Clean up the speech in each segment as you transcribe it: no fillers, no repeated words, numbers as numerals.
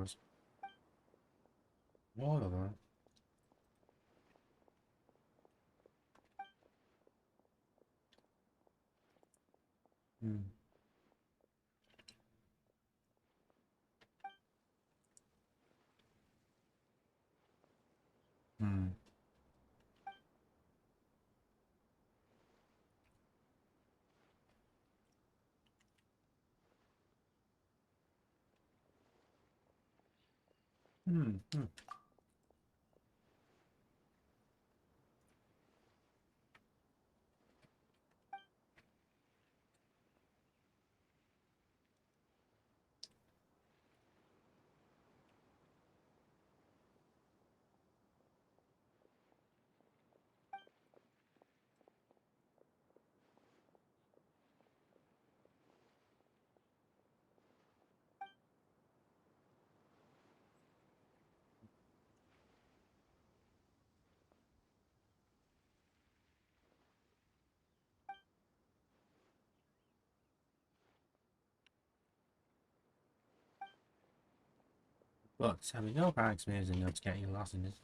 was. Whatever. Hmm. Hmm. Hmm. Hmm. Look, Sammy, no panics me as a notes getting lost in this.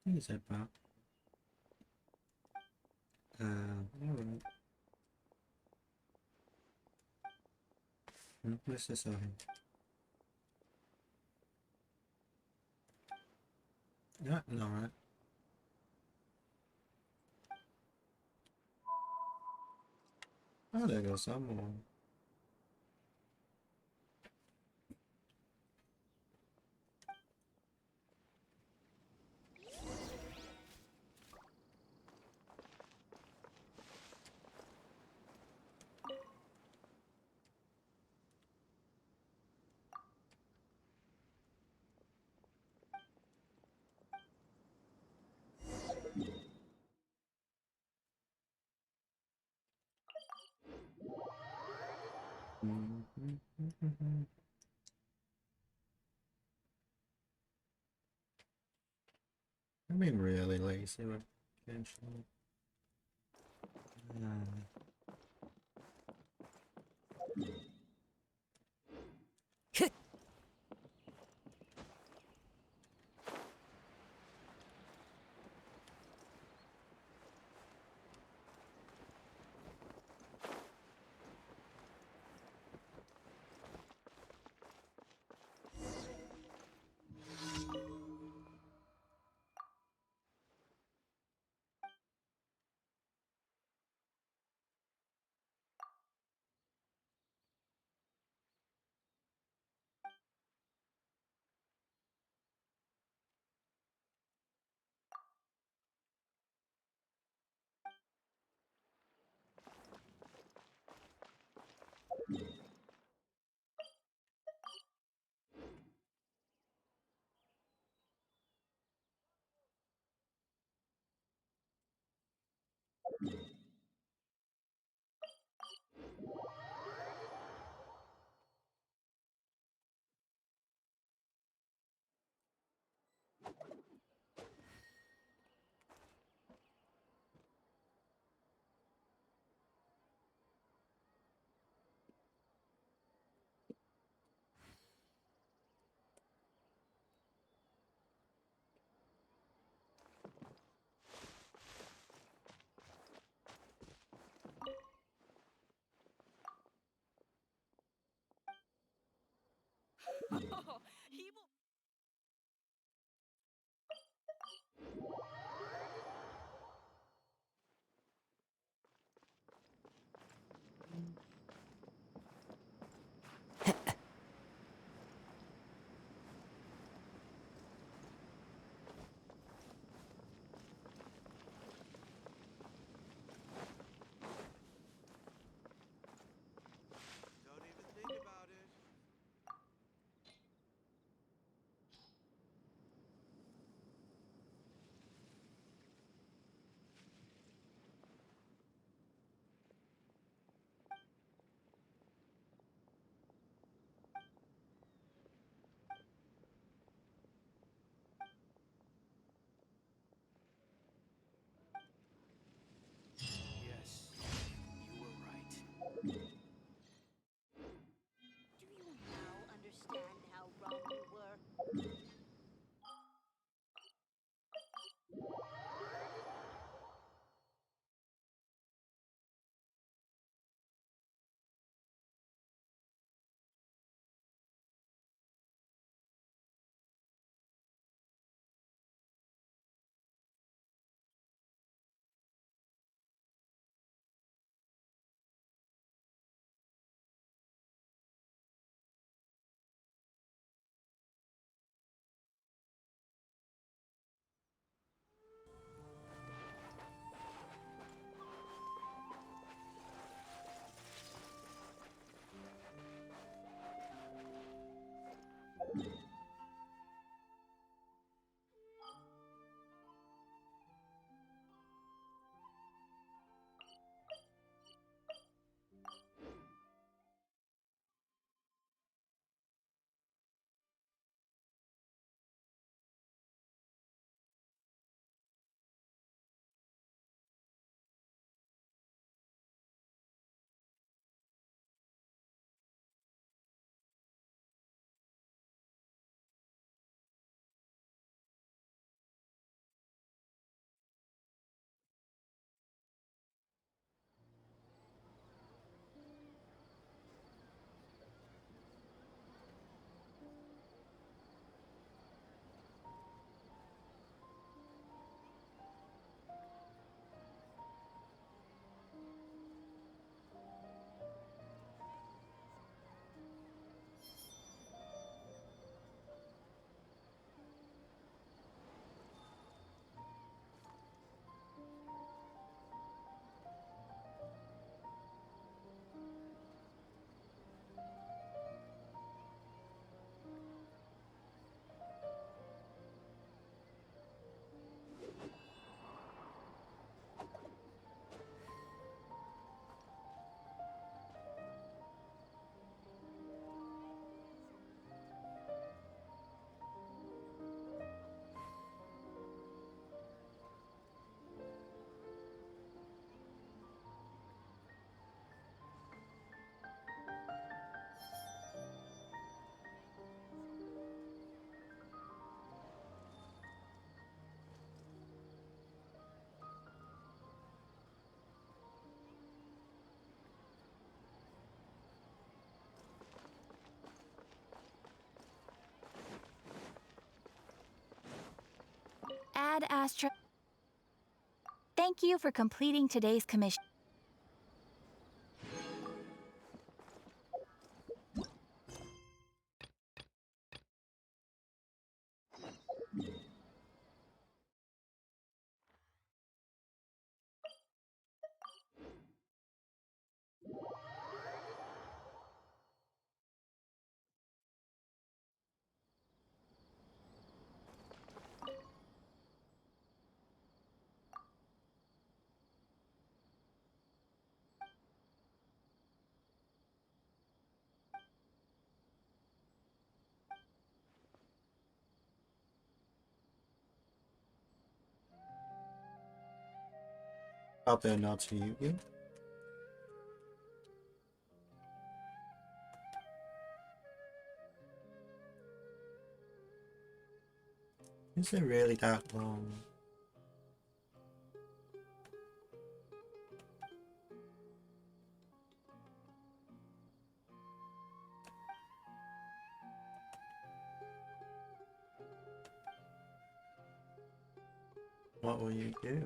He said, pal. Alright. What's this over? Yeah, no, right. Oh, there goes some more. I'm being really lazy with Genshin. he will. Don't even think about it. Add Astra. Thank you for completing today's commission. Out there not to you. Is it really that long? What will you do?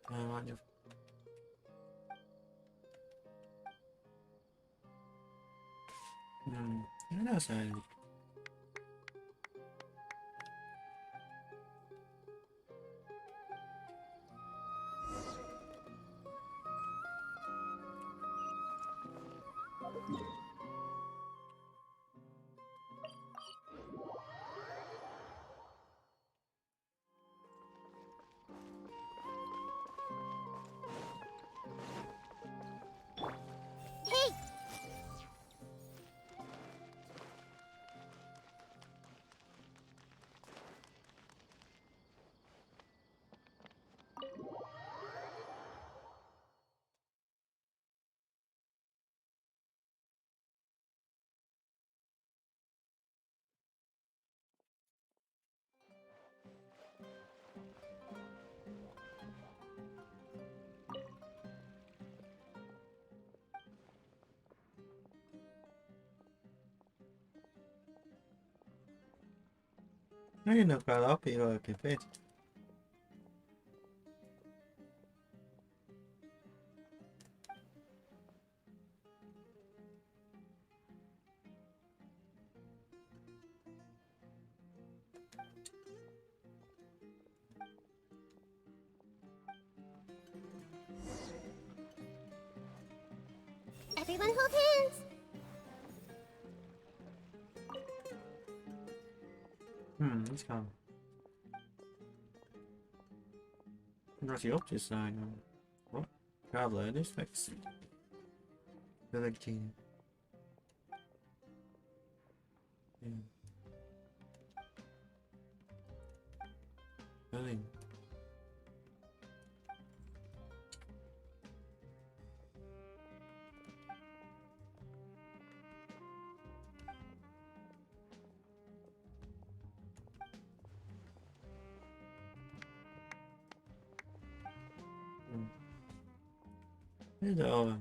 I want you. I know something. Hey! No, you're not quite happy or okay, fit. Everyone hold hands! Let's go. What's up to sign on? What? Traveler, this fix. Village team. Yeah. Really? Hello.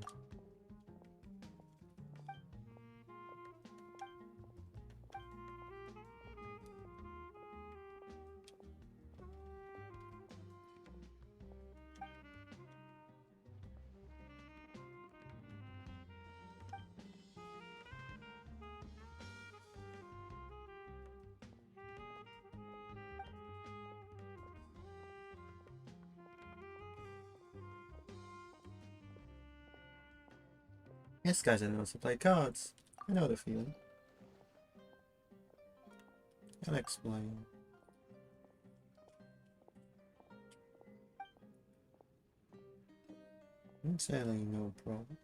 Yes, guys, I know to play cards. I know the feeling. I'll explain. I'm sailing, no problem.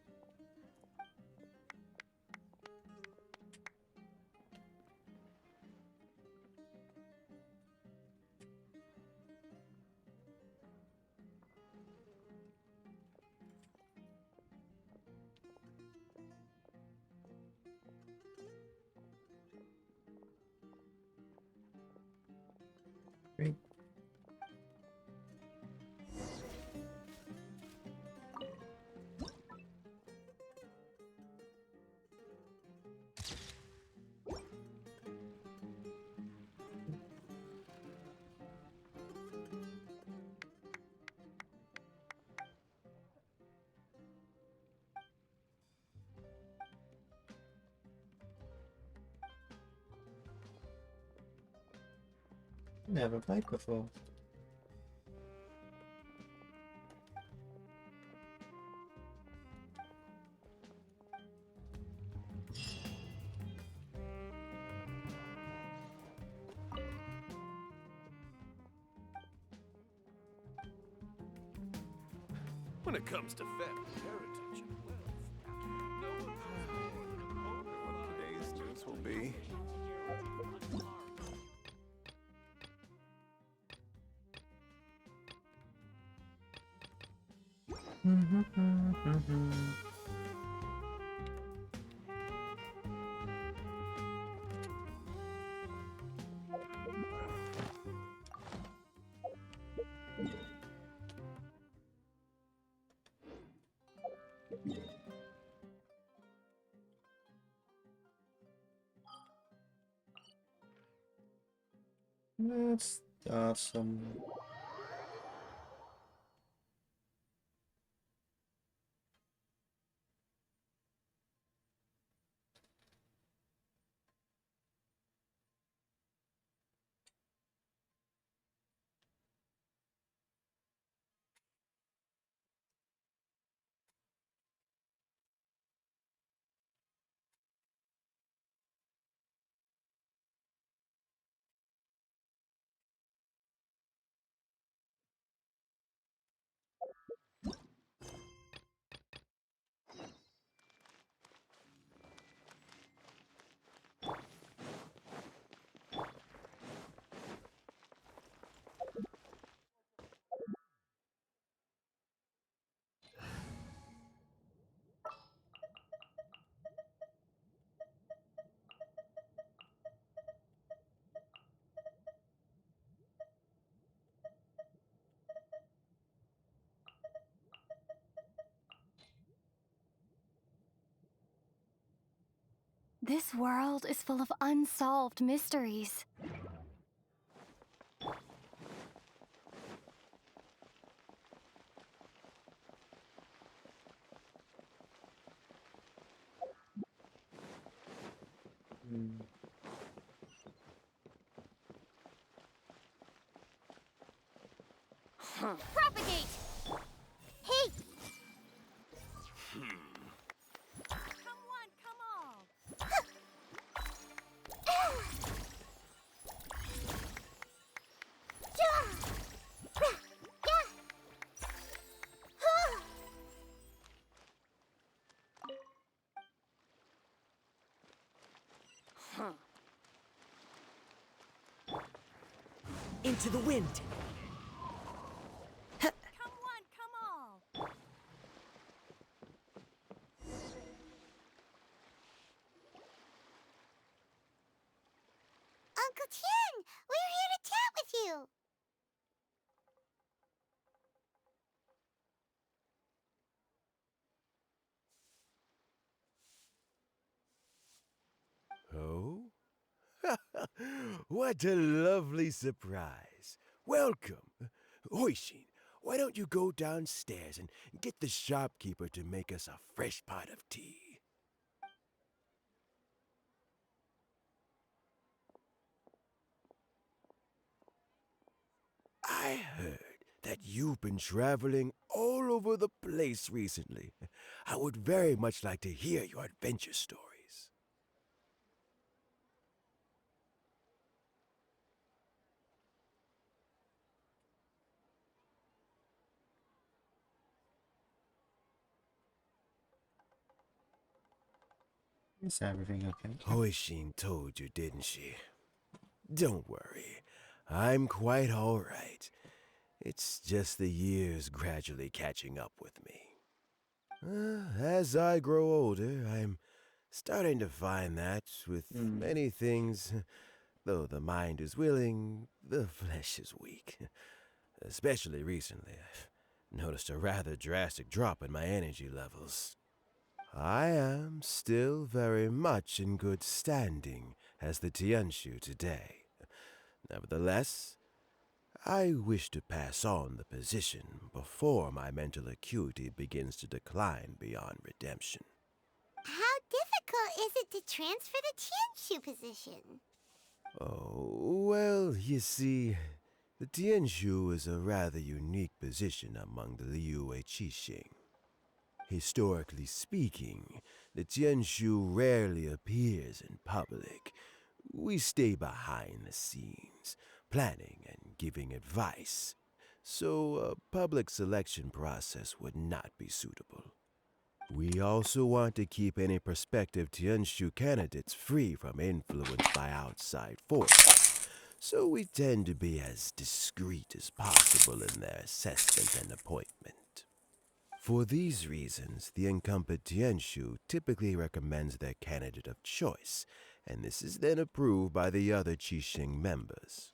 Great. Never played before. When it comes to family heritage and wealth, no one I wonder what today's news will be. Let's start some. This world is full of unsolved mysteries. Hmm. Propagate! Hey! Come one, come all! Into the wind. Come one, come all! Uncle Tian, we're here to chat with you. Oh? What a lovely surprise. Welcome. Hoishin, why don't you go downstairs and get the shopkeeper to make us a fresh pot of tea? I heard that you've been traveling all over the place recently. I would very much like to hear your adventure stories. Is everything okay? Hoishin told you, didn't she? Don't worry. I'm quite all right. It's just the years gradually catching up with me. As I grow older, I'm starting to find that with Hmm. many things, though the mind is willing, the flesh is weak. Especially recently, I've noticed a rather drastic drop in my energy levels. I am still very much in good standing as the Tianshu today. Nevertheless, I wish to pass on the position before my mental acuity begins to decline beyond redemption. How difficult is it to transfer the Tianshu position? Oh, well, you see, the Tianshu is a rather unique position among the Liyue Qixing. Historically speaking, the Tianshu rarely appears in public. We stay behind the scenes, planning and giving advice, so a public selection process would not be suitable. We also want to keep any prospective Tianshu candidates free from influence by outside forces, so we tend to be as discreet as possible in their assessment and appointment. For these reasons, the incumbent Tianshu typically recommends their candidate of choice, and this is then approved by the other Qixing members.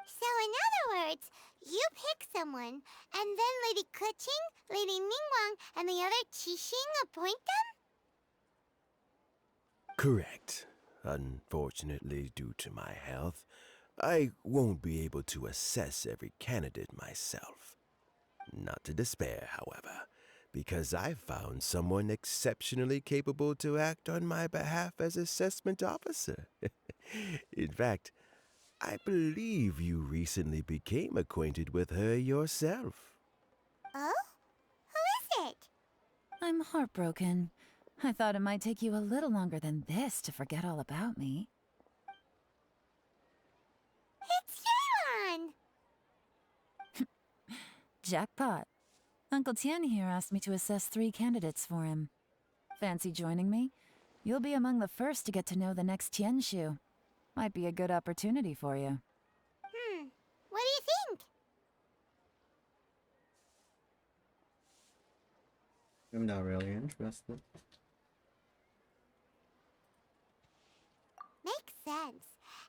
So in other words, you pick someone, and then Lady Keqing, Lady Ningguang, and the other Qixing appoint them? Correct. Unfortunately, due to my health, I won't be able to assess every candidate myself. Not to despair, however, because I found someone exceptionally capable to act on my behalf as assessment officer. In fact, I believe you recently became acquainted with her yourself. Oh? Who is it? I'm heartbroken. I thought it might take you a little longer than this to forget all about me. It's Yelan! Jackpot. Uncle Tien here asked me to assess 3 candidates for him. Fancy joining me? You'll be among the first to get to know the next Tianshu. Might be a good opportunity for you. What do you think? I'm not really interested. Makes sense.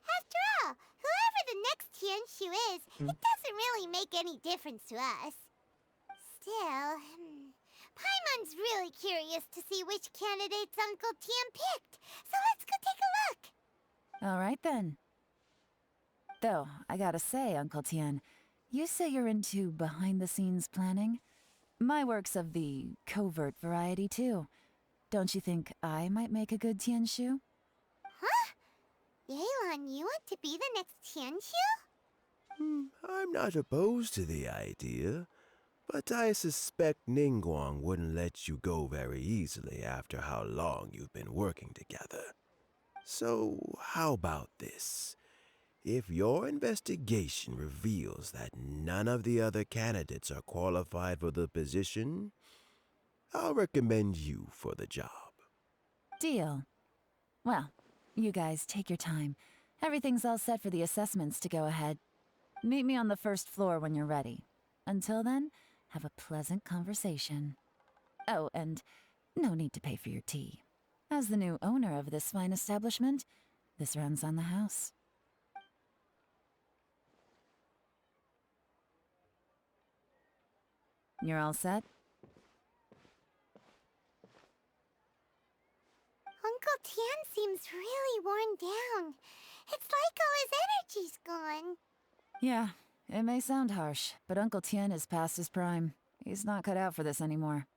After all, whoever the next Tianshu is, it doesn't really make any difference to us. Still, Paimon's really curious to see which candidates Uncle Tien picked, so let's go take a look. All right then. Though, I gotta say, Uncle Tien, you say you're into behind-the-scenes planning? My work's of the covert variety, too. Don't you think I might make a good Tianshu? Huh? Yelan, you want to be the next Tianshu? I'm not opposed to the idea, but I suspect Ningguang wouldn't let you go very easily after how long you've been working together. So, how about this? If your investigation reveals that none of the other candidates are qualified for the position, I'll recommend you for the job. Deal. Well, you guys take your time. Everything's all set for the assessments to go ahead. Meet me on the first floor when you're ready. Until then, have a pleasant conversation. Oh, and no need to pay for your tea. As the new owner of this fine establishment, this runs on the house. You're all set? Uncle Tien seems really worn down. It's like all his energy's gone. Yeah, it may sound harsh, but Uncle Tien is past his prime. He's not cut out for this anymore.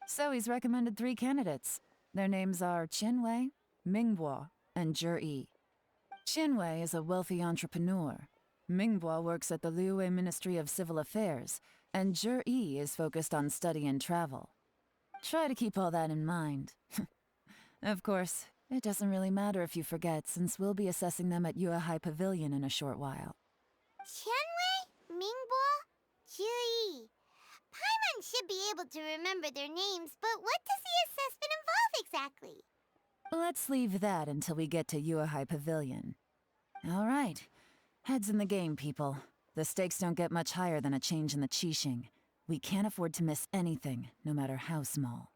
So he's recommended 3 candidates. Their names are Qinwei, Mingbo, and Zhi. Qinwei is a wealthy entrepreneur. Mingbo works at the Liyue Ministry of Civil Affairs, and Zhi is focused on study and travel. Try to keep all that in mind. Of course, it doesn't really matter if you forget, since we'll be assessing them at Yuehai Pavilion in a short while. Qianwei, Mingbo, Zhi. Paimon should be able to remember their names, but what does the assessment involve exactly? Let's leave that until we get to Yuehai Pavilion. All right. Heads in the game, people. The stakes don't get much higher than a change in the Qixing. We can't afford to miss anything, no matter how small.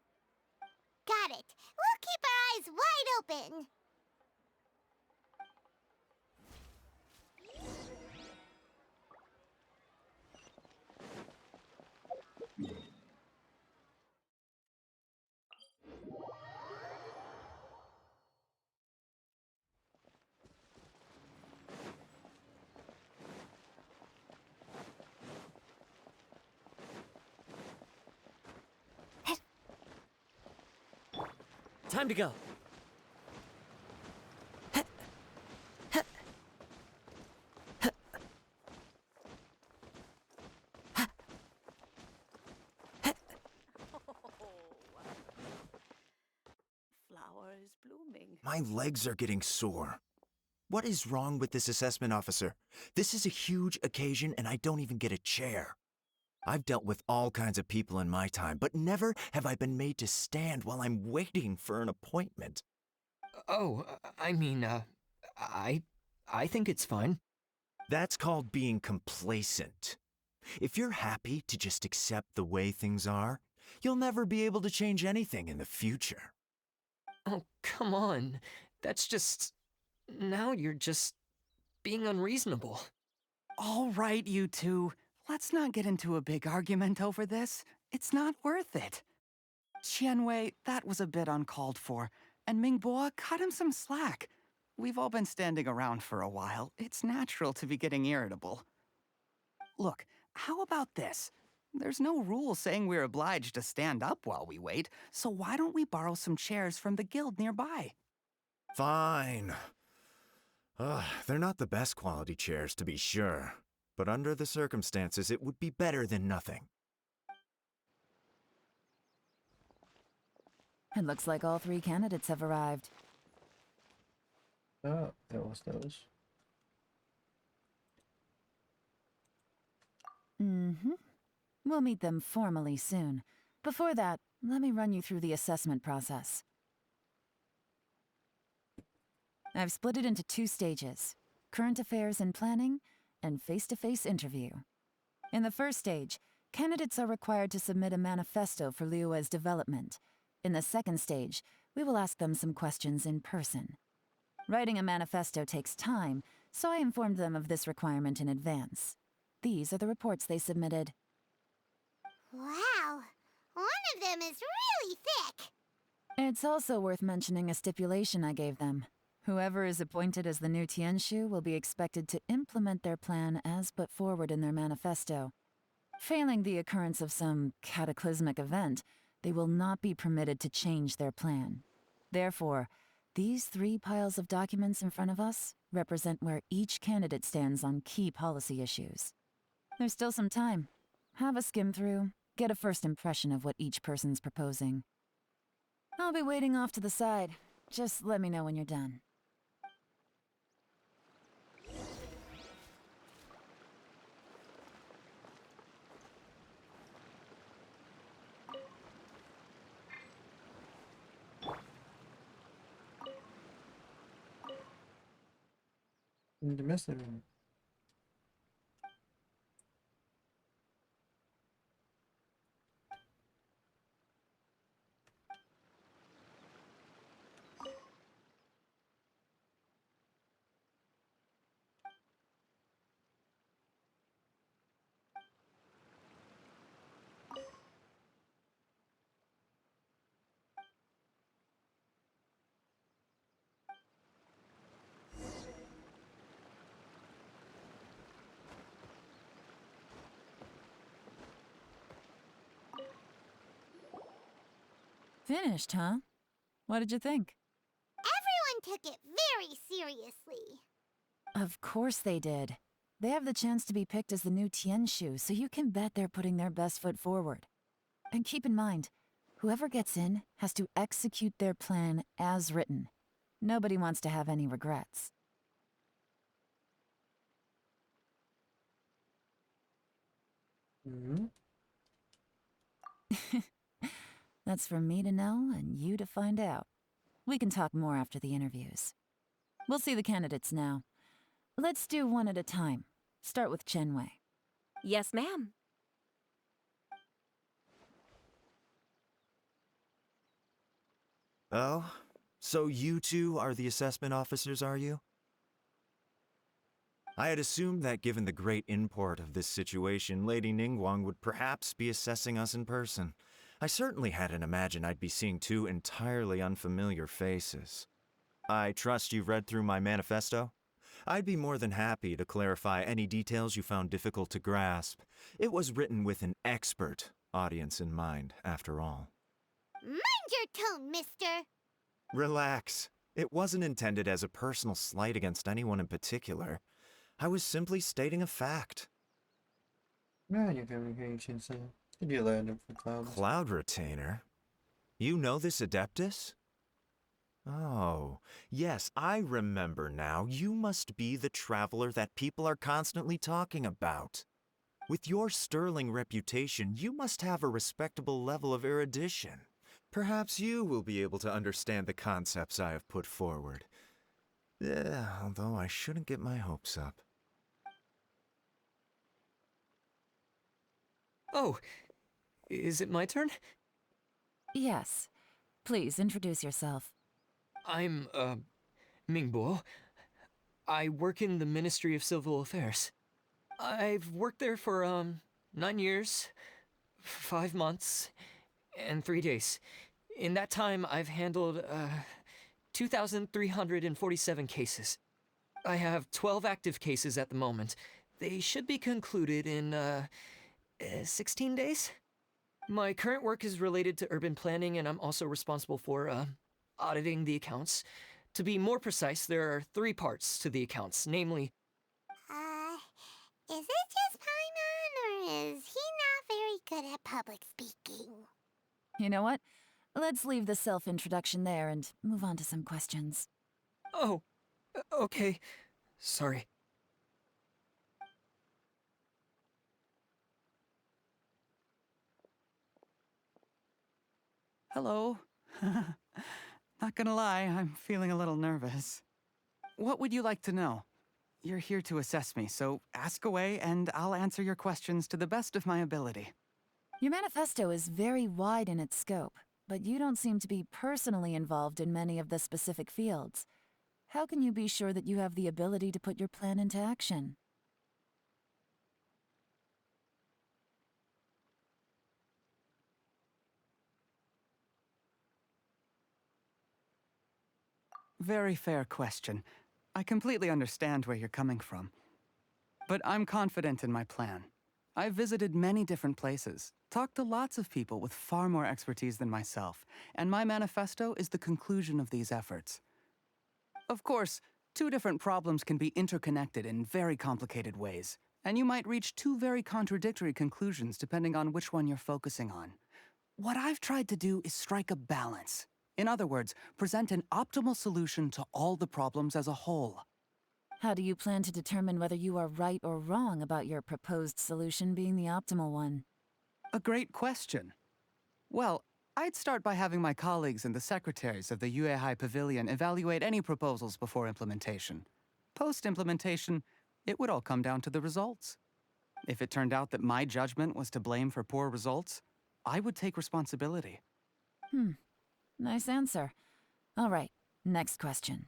Got it. We'll keep our eyes wide open. Time to go. My legs are getting sore. What is wrong with this assessment officer? This is a huge occasion and I don't even get a chair. I've dealt with all kinds of people in my time, but never have I been made to stand while I'm waiting for an appointment. Oh, I mean, I think it's fine. That's called being complacent. If you're happy to just accept the way things are, you'll never be able to change anything in the future. Oh, come on. That's just... Now you're just being unreasonable. All right, you two. Let's not get into a big argument over this. It's not worth it. Qianwei, that was a bit uncalled for, and Mingbo, cut him some slack. We've all been standing around for a while. It's natural to be getting irritable. Look, how about this? There's no rule saying we're obliged to stand up while we wait, so why don't we borrow some chairs from the guild nearby? Fine. They're not the best quality chairs, to be sure. But under the circumstances, it would be better than nothing. It looks like all 3 candidates have arrived. Oh, that was those. Mm-hmm. We'll meet them formally soon. Before that, let me run you through the assessment process. I've split it into 2 stages: current affairs and planning, and face-to-face interview. In the first stage, candidates are required to submit a manifesto for Liyue's development. In the second stage, we will ask them some questions in person. Writing a manifesto takes time, so I informed them of this requirement in advance. These are the reports they submitted. Wow, one of them is really thick. It's also worth mentioning a stipulation I gave them. Whoever is appointed as the new Tianshu will be expected to implement their plan as put forward in their manifesto. Failing the occurrence of some cataclysmic event, they will not be permitted to change their plan. Therefore, these 3 piles of documents in front of us represent where each candidate stands on key policy issues. There's still some time. Have a skim through, get a first impression of what each person's proposing. I'll be waiting off to the side. Just let me know when you're done. In the message room. Finished, huh? What did you think? Everyone took it very seriously. Of course they did. They have the chance to be picked as the new Tianshu, so you can bet they're putting their best foot forward. And keep in mind, whoever gets in has to execute their plan as written. Nobody wants to have any regrets. Mm-hmm. That's for me to know and you to find out. We can talk more after the interviews. We'll see the candidates now. Let's do one at a time. Start with Chenwei. Yes, ma'am. Oh, so you two are the assessment officers, are you? I had assumed that given the great import of this situation, Lady Ningguang would perhaps be assessing us in person. I certainly hadn't imagined I'd be seeing 2 entirely unfamiliar faces. I trust you've read through my manifesto? I'd be more than happy to clarify any details you found difficult to grasp. It was written with an expert audience in mind, after all. Mind your tone, mister. Relax. It wasn't intended as a personal slight against anyone in particular. I was simply stating a fact. Yeah, your communication, so did you learn them from clouds? Cloud Retainer? You know this Adeptus? Oh, yes, I remember now. You must be the traveler that people are constantly talking about. With your sterling reputation, you must have a respectable level of erudition. Perhaps you will be able to understand the concepts I have put forward. Although I shouldn't get my hopes up. Oh, is it my turn? Yes. Please introduce yourself. I'm, Mingbo. I work in the Ministry of Civil Affairs. I've worked there for, 9 years, 5 months, and 3 days. In that time, I've handled, 2,347 cases. I have 12 active cases at the moment. They should be concluded in, 16 days? My current work is related to urban planning, and I'm also responsible for, auditing the accounts. To be more precise, there are 3 parts to the accounts, namely, Is it just Paimon, or is he not very good at public speaking? You know what? Let's leave the self-introduction there and move on to some questions. oh, okay, sorry. Hello. Not gonna lie, I'm feeling a little nervous. What would you like to know? You're here to assess me, so ask away and I'll answer your questions to the best of my ability. Your manifesto is very wide in its scope, but you don't seem to be personally involved in many of the specific fields. How can you be sure that you have the ability to put your plan into action? Very fair question. I completely understand where you're coming from. But I'm confident in my plan. I've visited many different places, talked to lots of people with far more expertise than myself, and my manifesto is the conclusion of these efforts. Of course, 2 different problems can be interconnected in very complicated ways, and you might reach 2 very contradictory conclusions depending on which one you're focusing on. What I've tried to do is strike a balance. In other words, present an optimal solution to all the problems as a whole. How do you plan to determine whether you are right or wrong about your proposed solution being the optimal one? A great question. Well, I'd start by having my colleagues and the secretaries of the Yuehai Pavilion evaluate any proposals before implementation. Post-implementation, it would all come down to the results. If it turned out that my judgment was to blame for poor results, I would take responsibility. Nice answer. All right, next question.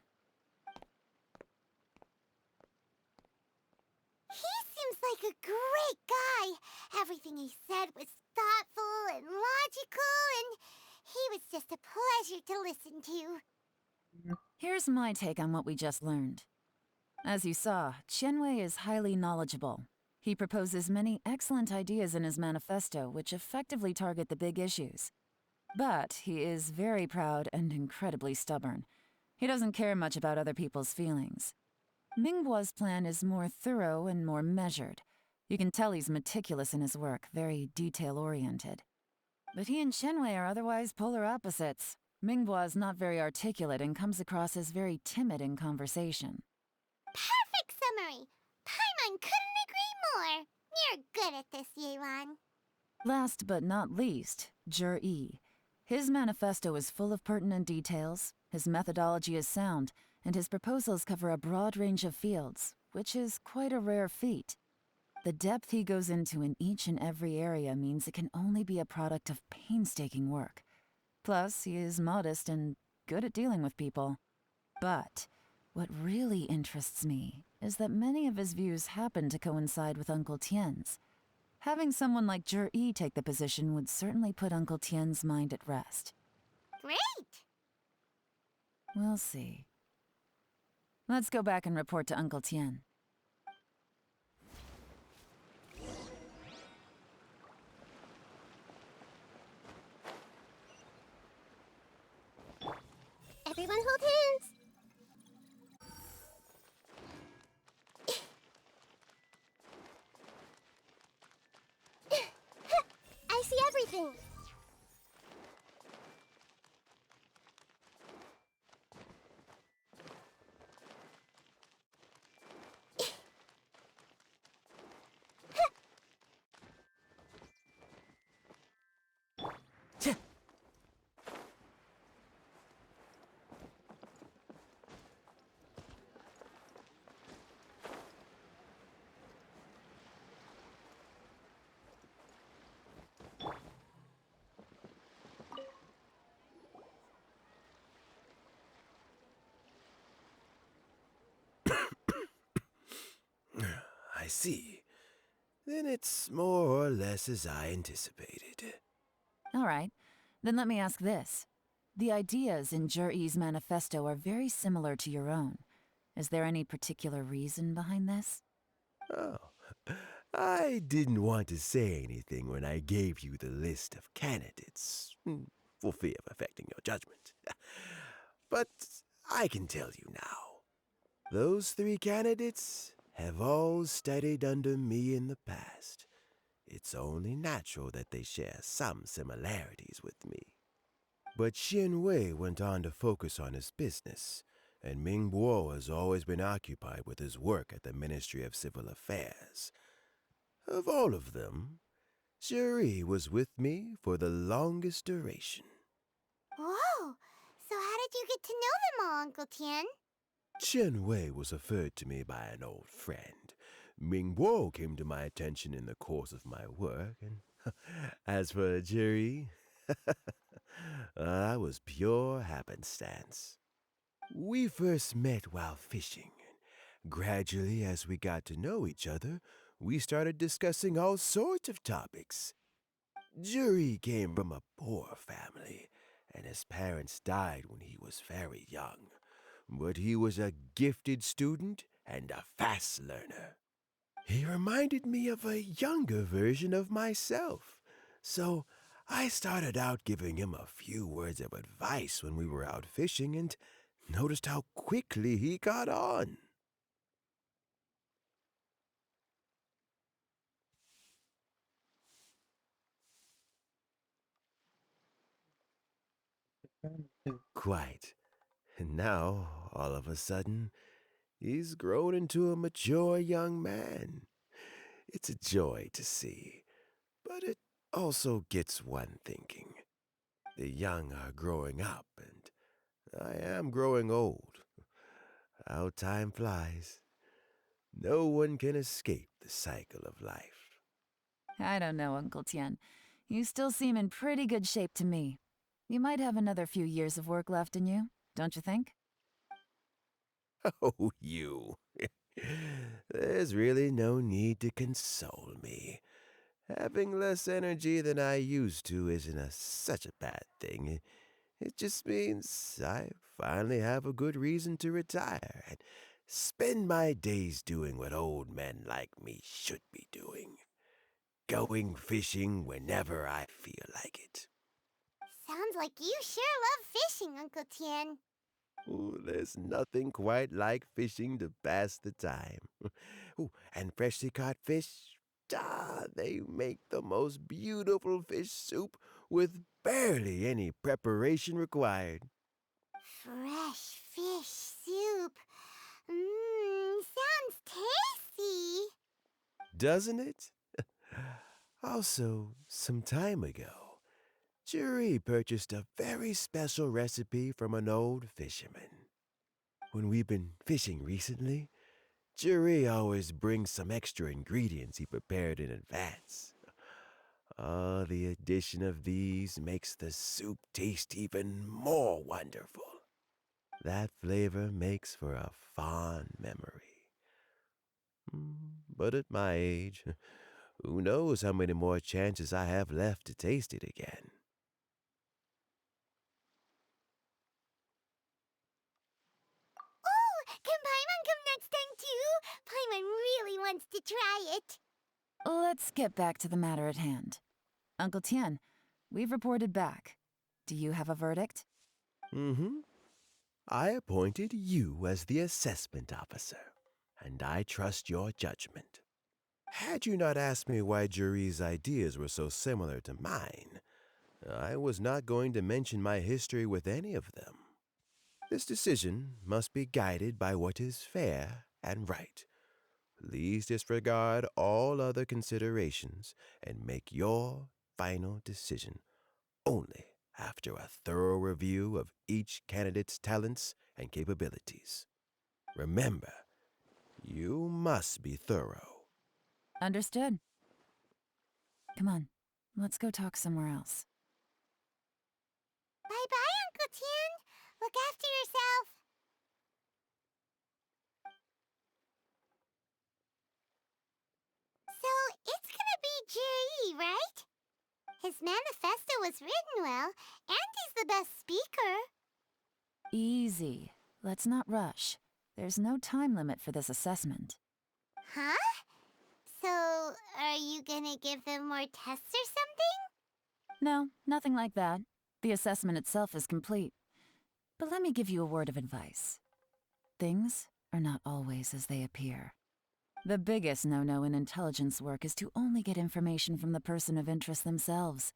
He seems like a great guy. Everything he said was thoughtful and logical, and he was just a pleasure to listen to. Here's my take on what we just learned. As you saw, Qianwei is highly knowledgeable. He proposes many excellent ideas in his manifesto which effectively target the big issues. But he is very proud and incredibly stubborn. He doesn't care much about other people's feelings. Mingbo's plan is more thorough and more measured. You can tell he's meticulous in his work, very detail-oriented. But he and Qianwei are otherwise polar opposites. Mingbo is not very articulate and comes across as very timid in conversation. Perfect summary. Paimon couldn't agree more. You're good at this, Yuan. Last but not least, Zhi. His manifesto is full of pertinent details, his methodology is sound, and his proposals cover a broad range of fields, which is quite a rare feat. The depth he goes into in each and every area means it can only be a product of painstaking work. Plus, he is modest and good at dealing with people. But what really interests me is that many of his views happen to coincide with Uncle Tien's. Having someone like Zhi take the position would certainly put Uncle Tien's mind at rest. Great. We'll see. Let's go back and report to Uncle Tien. Everyone hold hands. I see everything. see. Then it's more or less as I anticipated. All right. Then let me ask this. The ideas in Jur-E's manifesto are very similar to your own. Is there any particular reason behind this? Oh, I didn't want to say anything when I gave you the list of candidates, for fear of affecting your judgment. But I can tell you now. Those 3 candidates have all studied under me in the past. It's only natural that they share some similarities with me. But Xin Wei went on to focus on his business, and Ming Guo has always been occupied with his work at the Ministry of Civil Affairs. Of all of them, Cherie was with me for the longest duration. Whoa! So how did you get to know them all, Uncle Tian? Chen Wei was referred to me by an old friend. Ming Guo came to my attention in the course of my work, and as for Cherie, that was pure happenstance. We first met while fishing, and gradually, as we got to know each other, we started discussing all sorts of topics. Juri came from a poor family, and his parents died when he was very young. But he was a gifted student and a fast learner. He reminded me of a younger version of myself, so I started out giving him a few words of advice when we were out fishing and noticed how quickly he caught on. Quite. And now, all of a sudden, he's grown into a mature young man. It's a joy to see, but it also gets one thinking. The young are growing up, and I am growing old. How time flies. No one can escape the cycle of life. I don't know, Uncle Tian. You still seem in pretty good shape to me. You might have another few years of work left in you, don't you think? Oh, you. There's really no need to console me. Having less energy than I used to isn't such a bad thing. It just means I finally have a good reason to retire and spend my days doing what old men like me should be doing. Going fishing whenever I feel like it. Sounds like you sure love fishing, Uncle Tian. Ooh, there's nothing quite like fishing to pass the time. Ooh, and freshly caught fish, they make the most beautiful fish soup with barely any preparation required. Fresh fish soup. Sounds tasty. Doesn't it? Also, some time ago, Jerry purchased a very special recipe from an old fisherman. When we've been fishing recently, Jerry always brings some extra ingredients he prepared in advance. The addition of these makes the soup taste even more wonderful. That flavor makes for a fond memory. But at my age, who knows how many more chances I have left to taste it again. Oh, can Paimon come next time too? Paimon really wants to try it. Let's get back to the matter at hand. Uncle Tian, we've reported back. Do you have a verdict? I appointed you as the assessment officer, and I trust your judgment. Had you not asked me why Juri's ideas were so similar to mine, I was not going to mention my history with any of them. This decision must be guided by what is fair and right. Please disregard all other considerations and make your final decision only after a thorough review of each candidate's talents and capabilities. Remember, you must be thorough. Understood. Come on, let's go talk somewhere else. Bye-bye, Uncle Tian. Look after yourself. So, it's gonna be Jiri, right? His manifesto was written well, and he's the best speaker. Easy. Let's not rush. There's no time limit for this assessment. Huh? So, are you gonna give them more tests or something? No, nothing like that. The assessment itself is complete. But let me give you a word of advice. Things are not always as they appear. The biggest no-no in intelligence work is to only get information from the person of interest themselves.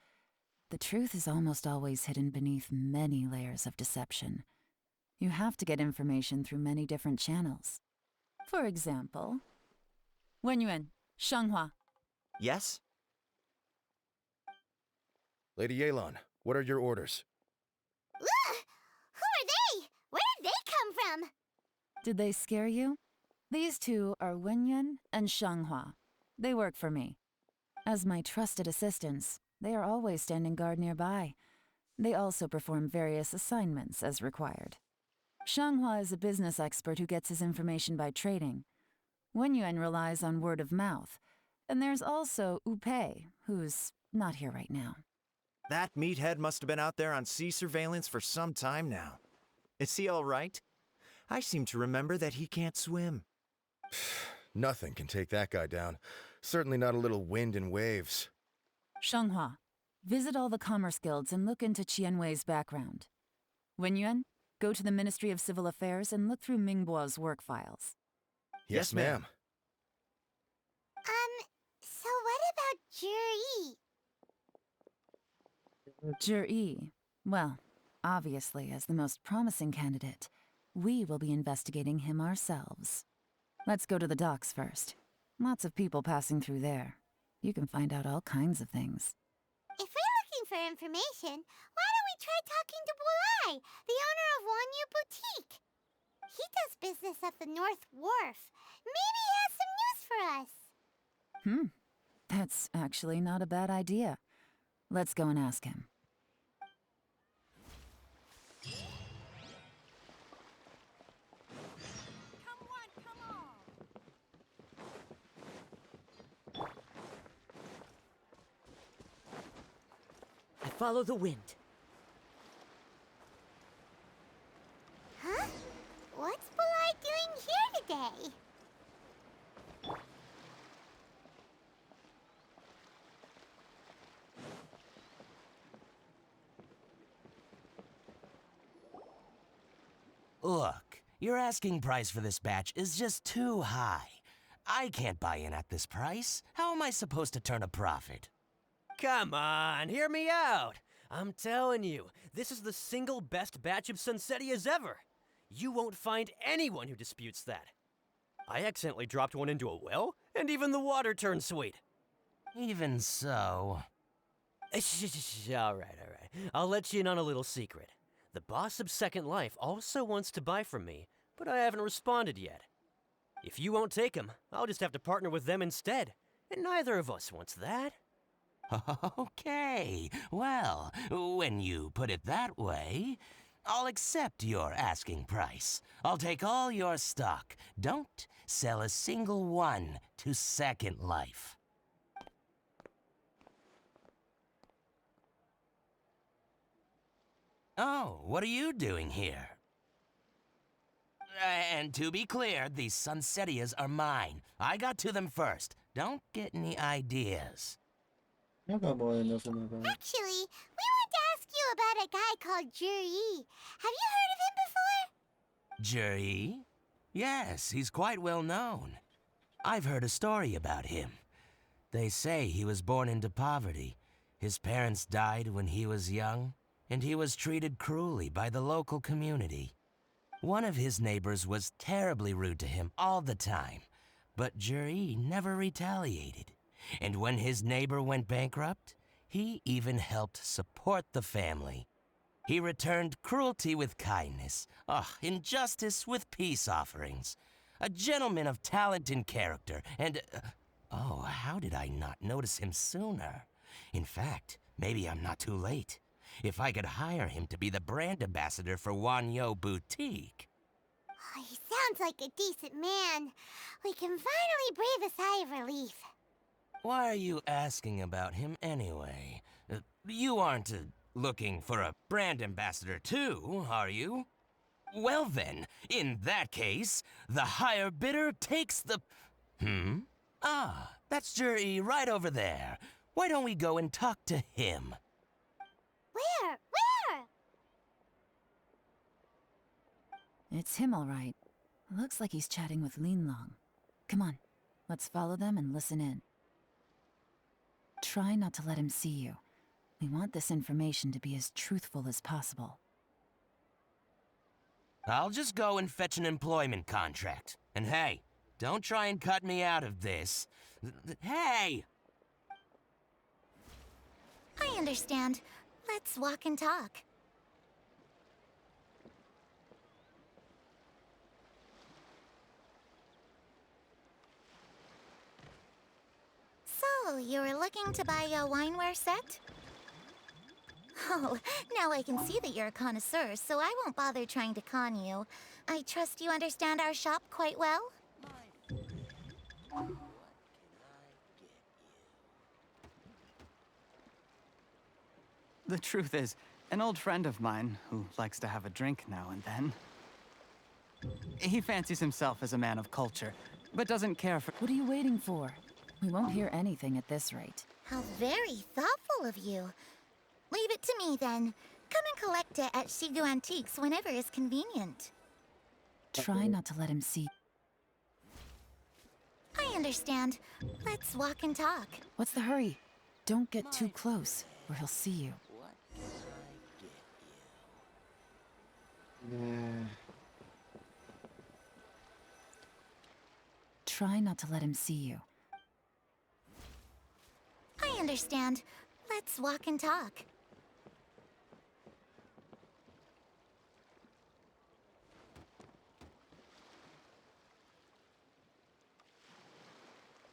The truth is almost always hidden beneath many layers of deception. You have to get information through many different channels. For example, Wenyuan, Shanghua. Yes? Lady Yelan, what are your orders? Ugh! Who are they? Where did they come from? Did they scare you? These two are Wenyuan and Shanghua. They work for me. As my trusted assistants, they are always standing guard nearby. They also perform various assignments as required. Shanghua is a business expert who gets his information by trading. Wenyuan relies on word of mouth. And there's also Upei, who's not here right now. That meathead must have been out there on sea surveillance for some time now. Is he all right? I seem to remember that he can't swim. Nothing can take that guy down. Certainly not a little wind and waves. Shanghua, visit all the commerce guilds and look into Qianwei's background. Wenyuan, go to the Ministry of Civil Affairs and look through Mingbo's work files. Yes, ma'am. So what about Jiri? Jiri, well, obviously as the most promising candidate, we will be investigating him ourselves. Let's go to the docks first. Lots of people passing through there. You can find out all kinds of things. If we're looking for information, why don't we try talking to Bulai, the owner of Wanyu Boutique? He does business at the North Wharf. Maybe he has some news for us. That's actually not a bad idea. Let's go and ask him. I follow the wind. Huh? What's Bulai doing here today? Look, your asking price for this batch is just too high. I can't buy in at this price. How am I supposed to turn a profit? Come on, hear me out. I'm telling you, this is the single best batch of Sunsettias ever. You won't find anyone who disputes that. I accidentally dropped one into a well, and even the water turned sweet. Even so... All right. I'll let you in on a little secret. The boss of Second Life also wants to buy from me, but I haven't responded yet. If you won't take him, I'll just have to partner with them instead, and neither of us wants that. Okay, well, when you put it that way, I'll accept your asking price. I'll take all your stock. Don't sell a single one to Second Life. Oh, what are you doing here? And to be clear, these Sunsettias are mine. I got to them first. Don't get any ideas. Naka more than enough in my bag. Actually, we want to ask you about a guy called Jiri. Have you heard of him before? Jiri? Yes, he's quite well known. I've heard a story about him. They say he was born into poverty. His parents died when he was young, and he was treated cruelly by the local community. One of his neighbors was terribly rude to him all the time, but Jiri never retaliated. And when his neighbor went bankrupt, he even helped support the family. He returned cruelty with kindness, injustice with peace offerings. A gentleman of talent and character, and... oh, how did I not notice him sooner? In fact, maybe I'm not too late. If I could hire him to be the brand ambassador for Wanyo Boutique. Oh, he sounds like a decent man. We can finally breathe a sigh of relief. Why are you asking about him anyway? You aren't looking for a brand ambassador too, are you? Well then, in that case, the higher bidder takes the... Ah, that's Juri right over there. Why don't we go and talk to him? Where? Where? It's him, all right. Looks like he's chatting with Linlong. Come on, let's follow them and listen in. Try not to let him see you. We want this information to be as truthful as possible. I'll just go and fetch an employment contract. And hey, don't try and cut me out of this. Hey! I understand. Let's walk and talk. So, you were looking to buy a wineware set? Oh, now I can see that you're a connoisseur, so I won't bother trying to con you. I trust you understand our shop quite well? The truth is, an old friend of mine, who likes to have a drink now and then, he fancies himself as a man of culture, but doesn't care for— What are you waiting for? We won't hear anything at this rate. How very thoughtful of you. Leave it to me, then. Come and collect it at Shigu Antiques whenever is convenient. Try not to let him see. I understand. Let's walk and talk. What's the hurry? Don't get too close, or he'll see you. Try not to let him see you. I understand. Let's walk and talk.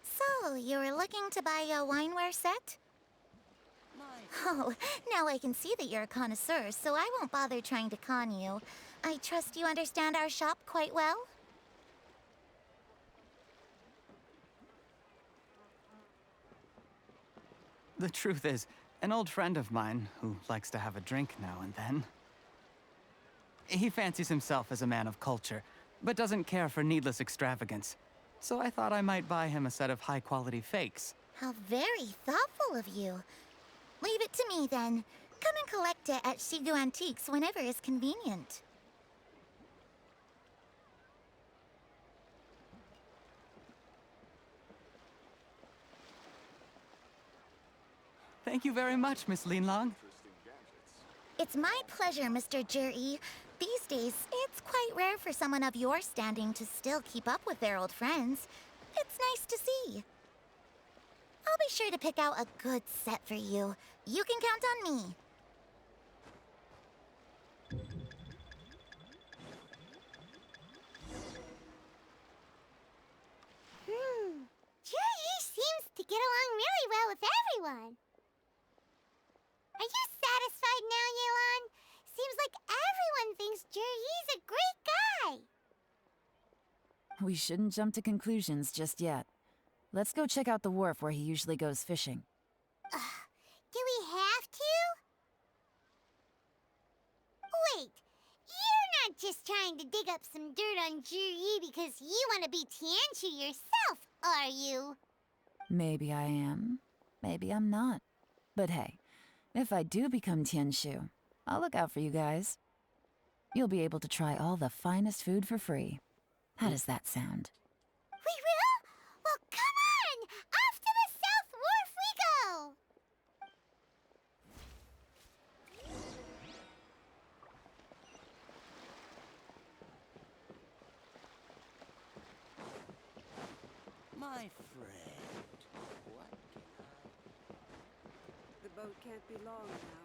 So, you were looking to buy a wineware set? Oh, now I can see that you're a connoisseur, so I won't bother trying to con you. I trust you understand our shop quite well? The truth is, an old friend of mine, who likes to have a drink now and then, he fancies himself as a man of culture, but doesn't care for needless extravagance. So I thought I might buy him a set of high-quality fakes. How very thoughtful of you. Leave it to me, then. Come and collect it at Shigu Antiques whenever is convenient. Thank you very much, Miss Linlong. It's my pleasure, Mr. Juri. These days, it's quite rare for someone of your standing to still keep up with their old friends. It's nice to see. I'll be sure to pick out a good set for you. You can count on me. Juri seems to get along really well with everyone. Are you satisfied now, Yelan? Seems like everyone thinks Juri's a great guy. We shouldn't jump to conclusions just yet. Let's go check out the wharf where he usually goes fishing. Do we have to? Wait, you're not just trying to dig up some dirt on Juri because you want to be Tianshu yourself, are you? Maybe I am. Maybe I'm not. But hey, if I do become Tianshu, I'll look out for you guys. You'll be able to try all the finest food for free. How does that sound? We will? Well, come on! Off to the South Wharf we go! My friend, what can The boat can't be long now.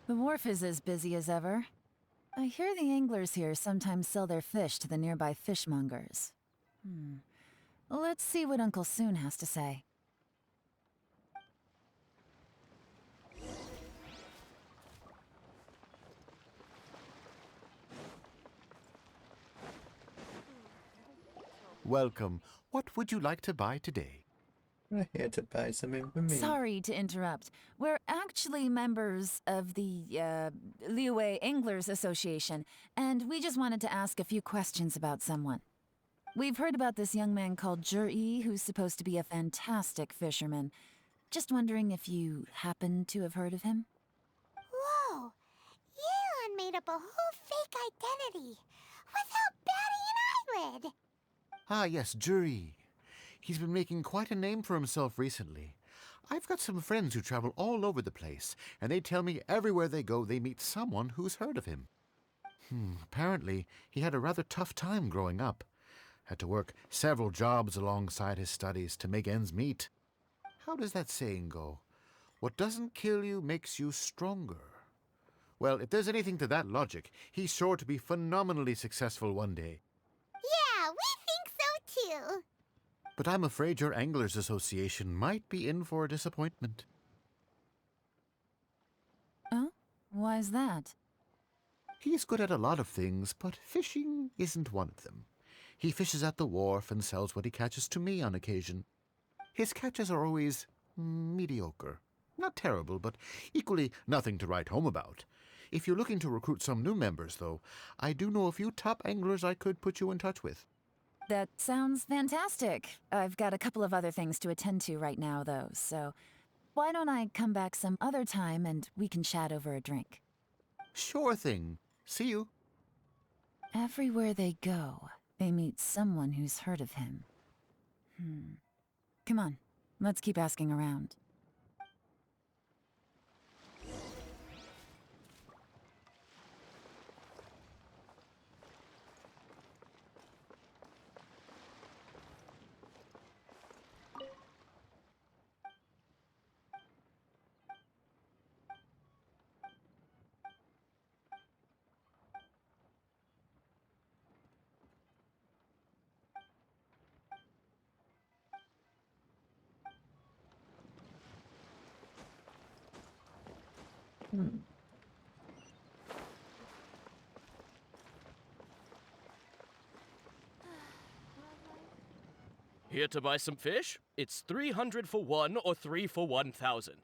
The wharf is as busy as ever. I hear the anglers here sometimes sell their fish to the nearby fishmongers. Let's see what Uncle Soon has to say. Welcome. What would you like to buy today? We're here to buy something for me. Sorry to interrupt. We're actually members of the, Liyue Anglers Association, and we just wanted to ask a few questions about someone. We've heard about this young man called Zhi, who's supposed to be a fantastic fisherman. Just wondering if you happen to have heard of him? Whoa! Yeon made up a whole fake identity without batting an eyelid! Ah, yes, Jury. He's been making quite a name for himself recently. I've got some friends who travel all over the place, and they tell me everywhere they go they meet someone who's heard of him. Apparently, he had a rather tough time growing up. Had to work several jobs alongside his studies to make ends meet. How does that saying go? What doesn't kill you makes you stronger. Well, if there's anything to that logic, he's sure to be phenomenally successful one day. Yeah, we think so too! But I'm afraid your Anglers Association might be in for a disappointment. Oh? Why's that? He's good at a lot of things, but fishing isn't one of them. He fishes at the wharf and sells what he catches to me on occasion. His catches are always mediocre. Not terrible, but equally nothing to write home about. If you're looking to recruit some new members, though, I do know a few top anglers I could put you in touch with. That sounds fantastic. I've got a couple of other things to attend to right now, though, so why don't I come back some other time and we can chat over a drink? Sure thing. See you. Everywhere they go, they meet someone who's heard of him. Come on, let's keep asking around. Here to buy some fish? It's 300 for one or 3 for 1,000.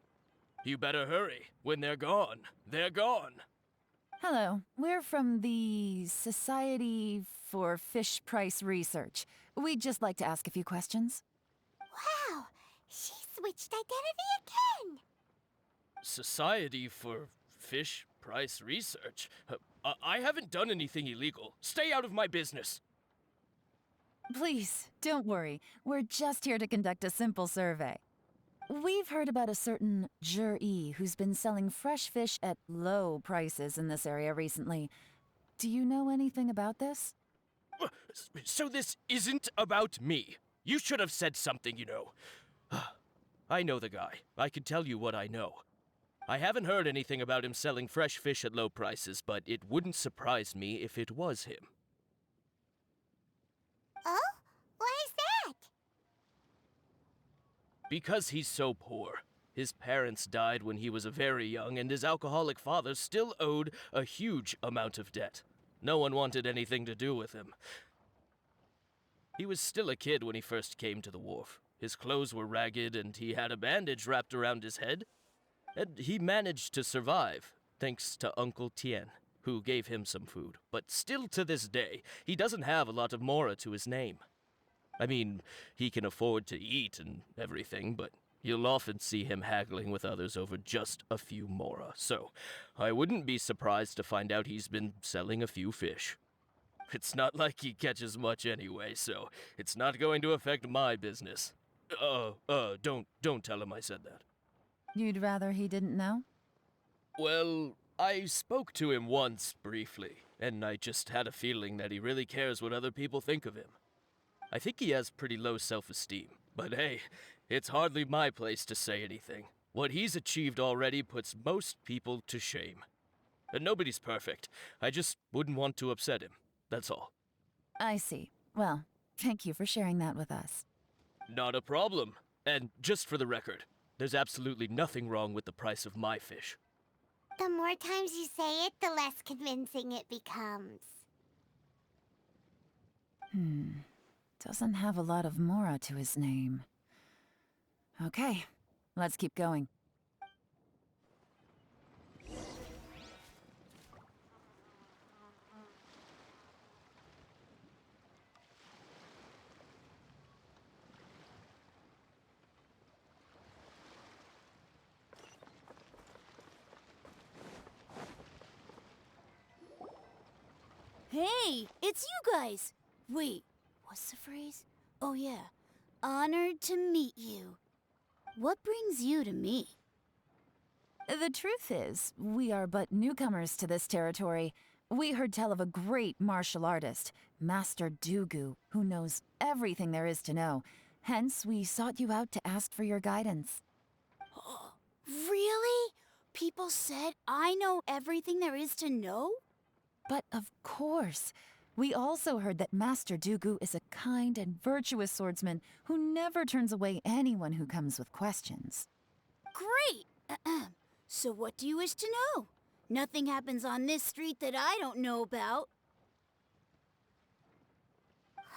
You better hurry. When they're gone, they're gone. Hello, we're from the Society for Fish Price Research. We'd just like to ask a few questions. Wow! She switched identity again! Society for Fish Price Research? I haven't done anything illegal. Stay out of my business. Please, don't worry. We're just here to conduct a simple survey. We've heard about a certain Zhi who's been selling fresh fish at low prices in this area recently. Do you know anything about this? So this isn't about me. You should have said something, you know. I know the guy. I can tell you what I know. I haven't heard anything about him selling fresh fish at low prices, but it wouldn't surprise me if it was him. Oh? Why is that? Because he's so poor. His parents died when he was very young, and his alcoholic father still owed a huge amount of debt. No one wanted anything to do with him. He was still a kid when he first came to the wharf. His clothes were ragged, and he had a bandage wrapped around his head. And he managed to survive, thanks to Uncle Tien, who gave him some food. But still to this day, he doesn't have a lot of mora to his name. I mean, he can afford to eat and everything, but you'll often see him haggling with others over just a few mora. So, I wouldn't be surprised to find out he's been selling a few fish. It's not like he catches much anyway, so it's not going to affect my business. Don't tell him I said that. You'd rather he didn't know? Well, I spoke to him once, briefly, and I just had a feeling that he really cares what other people think of him. I think he has pretty low self-esteem, but hey, it's hardly my place to say anything. What he's achieved already puts most people to shame. And nobody's perfect. I just wouldn't want to upset him. That's all. I see. Well, thank you for sharing that with us. Not a problem. And just for the record, there's absolutely nothing wrong with the price of my fish. The more times you say it, the less convincing it becomes. Doesn't have a lot of mora to his name. Okay, let's keep going. Hey, it's you guys! Wait, what's the phrase? Oh yeah, honored to meet you. What brings you to me? The truth is, we are but newcomers to this territory. We heard tell of a great martial artist, Master Dugu, who knows everything there is to know. Hence, we sought you out to ask for your guidance. Really? People said I know everything there is to know? But of course, we also heard that Master Dugu is a kind and virtuous swordsman who never turns away anyone who comes with questions. Great! So what do you wish to know? Nothing happens on this street that I don't know about.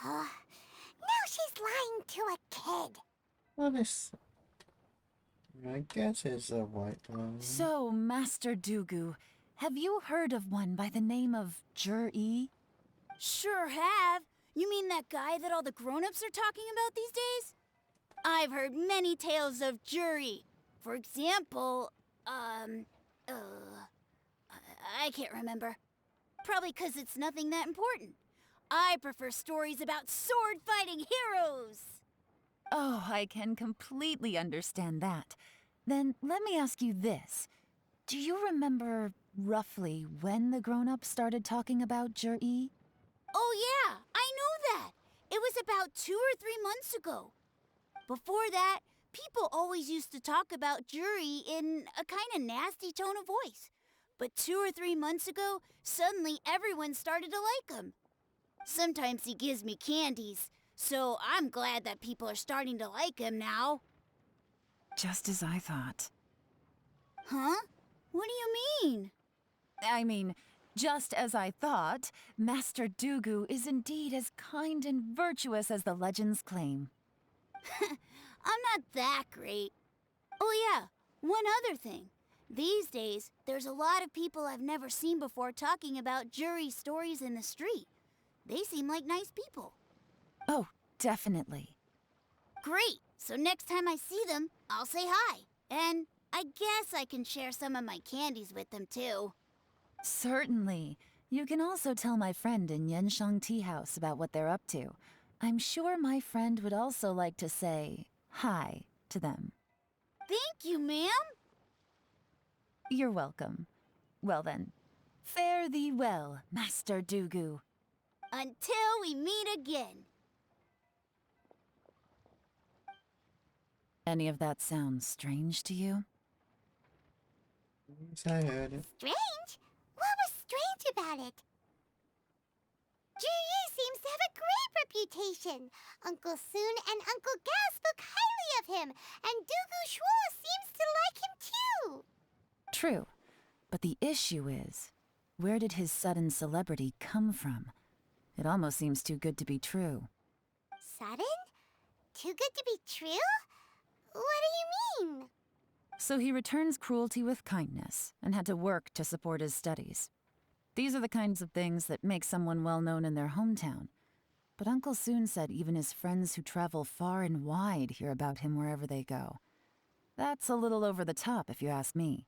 Now she's lying to a kid. What is... I guess it's a white one. So, Master Dugu, have you heard of one by the name of Jur-E? Sure have. You mean that guy that all the grown-ups are talking about these days? I've heard many tales of jury. For example, I can't remember. Probably 'cause it's nothing that important. I prefer stories about sword-fighting heroes. Oh, I can completely understand that. Then let me ask you this. Do you remember roughly when the grown-ups started talking about Jur-E? Oh yeah, I know that. It was about 2 or 3 months ago. Before that, people always used to talk about jury in a kind of nasty tone of voice. But 2 or 3 months ago, suddenly everyone started to like him. Sometimes he gives me candies, so I'm glad that people are starting to like him now. Just as I thought. Huh? What do you mean? I mean, just as I thought, Master Dugu is indeed as kind and virtuous as the legends claim. I'm not that great. Oh yeah, one other thing. These days, there's a lot of people I've never seen before talking about jury stories in the street. They seem like nice people. Oh, definitely. Great! So next time I see them, I'll say hi. And I guess I can share some of my candies with them too. Certainly. You can also tell my friend in Yenshang Tea House about what they're up to. I'm sure my friend would also like to say hi to them. Thank you, ma'am. You're welcome. Well then, fare thee well, Master Dugu. Until we meet again. Any of that sound strange to you? Yes, I heard it. Strange? What was strange about it? Jur-E seems to have a great reputation. Uncle Soon and Uncle Gas spoke highly of him, and Dugu Shuo seems to like him too. True. But the issue is, where did his sudden celebrity come from? It almost seems too good to be true. Sudden? Too good to be true? What do you mean? So he returns cruelty with kindness, and had to work to support his studies. These are the kinds of things that make someone well known in their hometown. But Uncle Soon said even his friends who travel far and wide hear about him wherever they go. That's a little over the top, if you ask me.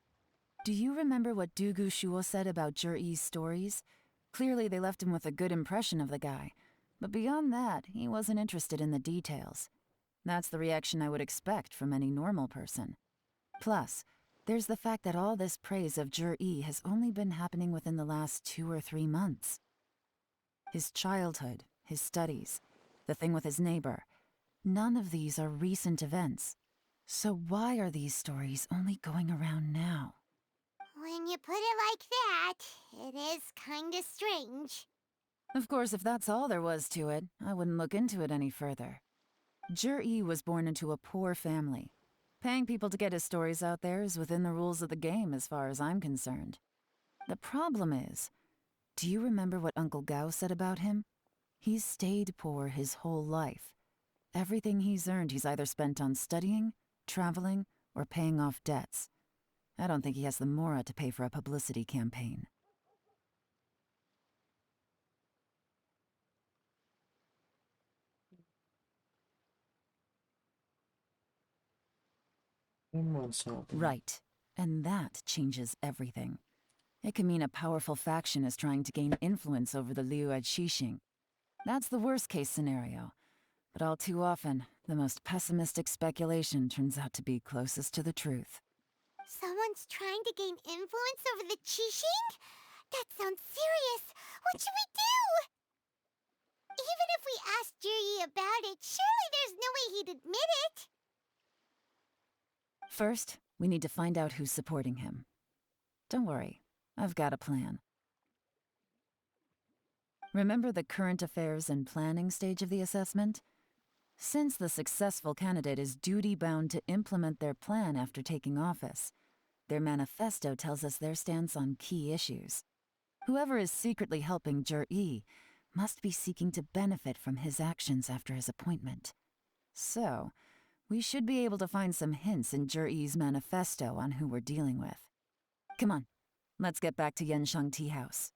Do you remember what Dugu Shuo said about Jur-E's stories? Clearly they left him with a good impression of the guy. But beyond that, he wasn't interested in the details. That's the reaction I would expect from any normal person. Plus, there's the fact that all this praise of Jur-E has only been happening within the last 2 or 3 months. His childhood, his studies, the thing with his neighbor, none of these are recent events. So why are these stories only going around now? When you put it like that, it is kinda strange. Of course, if that's all there was to it, I wouldn't look into it any further. Jur-E was born into a poor family. Paying people to get his stories out there is within the rules of the game as far as I'm concerned. The problem is, do you remember what Uncle Gao said about him? He's stayed poor his whole life. Everything he's earned he's either spent on studying, traveling, or paying off debts. I don't think he has the mora to pay for a publicity campaign. Right. And that changes everything. It can mean a powerful faction is trying to gain influence over the Liu at Xixing. That's the worst-case scenario. But all too often, the most pessimistic speculation turns out to be closest to the truth. Someone's trying to gain influence over the Qixing? That sounds serious. What should we do? Even if we asked Jiri about it, surely there's no way he'd admit it. First, we need to find out who's supporting him. Don't worry, I've got a plan. Remember the current affairs and planning stage of the assessment? Since the successful candidate is duty-bound to implement their plan after taking office, their manifesto tells us their stance on key issues. Whoever is secretly helping Jur-E must be seeking to benefit from his actions after his appointment. So, we should be able to find some hints in Jur-E's manifesto on who we're dealing with. Come on, let's get back to Yenshang Tea House.